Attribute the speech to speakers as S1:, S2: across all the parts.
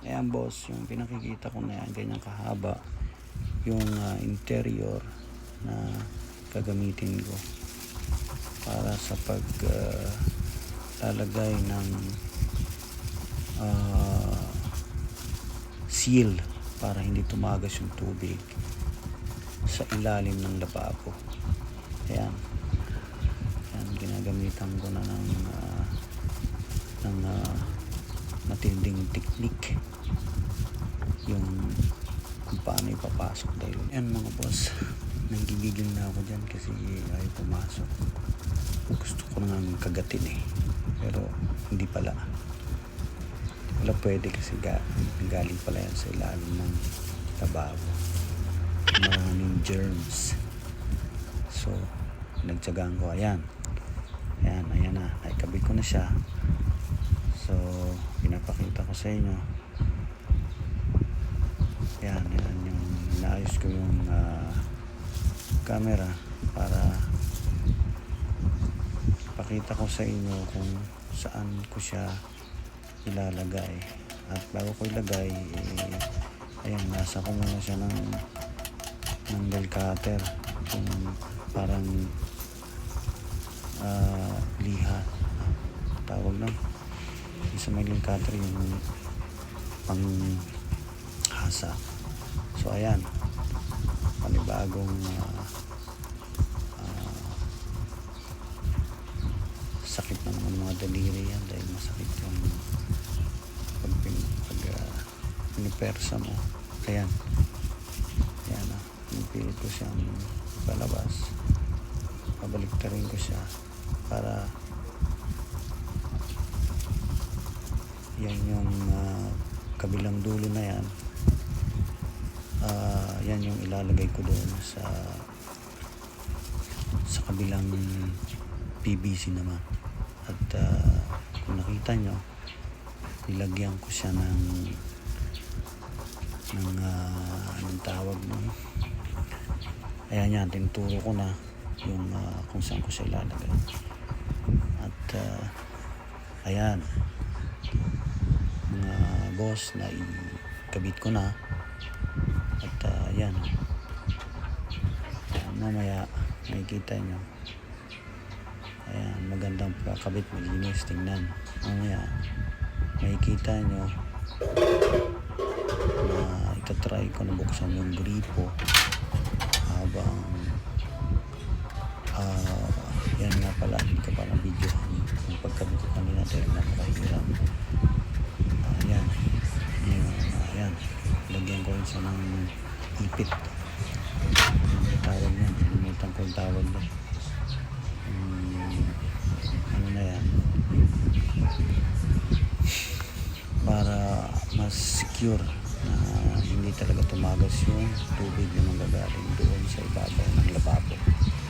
S1: Ayan boss, yung pinakikita ko na yan, ganyan kahaba yung interior na gagamitin ko para sa pag lalagay ng seal para hindi tumagas yung tubig sa ilalim ng lababo. Ayan, ginagamitan ko na ng matinding technique yung kung paano ipapasok. Dahil yan mga boss, nanggigigil na ako dyan kasi ay pumasok. Gusto ko nga kagatin pero hindi pala, wala pwede kasi galing pala yan sa ilalim ng lababo, maraming germs. So nagtsagaan ko. Ayan na, naikabit ko na siya. So pinapakita ko sa inyo. Yan yung naayos ko yung camera para pakita ko sa inyo kung saan ko siya ilalagay. At bago ko ilagay, ayan, nasa ko muna siya ng nail cutter, yung parang liha tawag lang sa may nail cutter, yung pang hasa. So ayan, panibagong sakit na naman mga daliri yan dahil masakit yung pag pinipersa mo. Ayan, pinipilit ko siyang palabas, pabaliktarin ko siya para yan yung kabilang dulo na yan. Yan yung ilalagay ko doon sa kabilang PVC naman. At kung nakita nyo, nilagyan ko siya ng anong tawag nun. Ayan yan, tinuturo ko na yung kung saan ko siya ilalagay. At ayan mga boss, na ikabit ko na. At ayan, mamaya makikita nyo. Ayan, magandang pagkakabit, malinis tingnan. Mamaya makikita nyo na itatry ko na buksan yung gripo habang yan nga pala, hindi ka pala video yung pagkabit ko kanina dahil napakahirap. Ayan, lagyan ko rin siya ng ipit. Tawag niya, nalimutan ko yung tawag niya. Ano na yan, para mas secure na hindi talaga tumagas yung tubig na manggagaling doon sa ibabaw ng lababo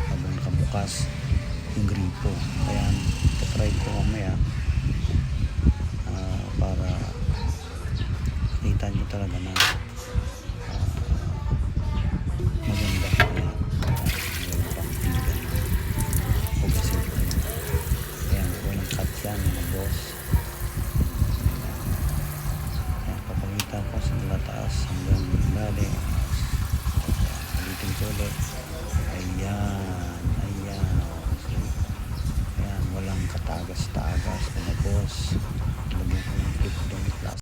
S1: habang nakabukas yung gripo. Kaya try ko mamaya para kita nyo talaga na maganda. Ayan, walang cut yan mga boss. Ayan, papakita ko sa taas hanggang lalim. Ulitin ko ulit. Ayan, walang katagas-tagas mga boss. Lagyan ko ng clip doon.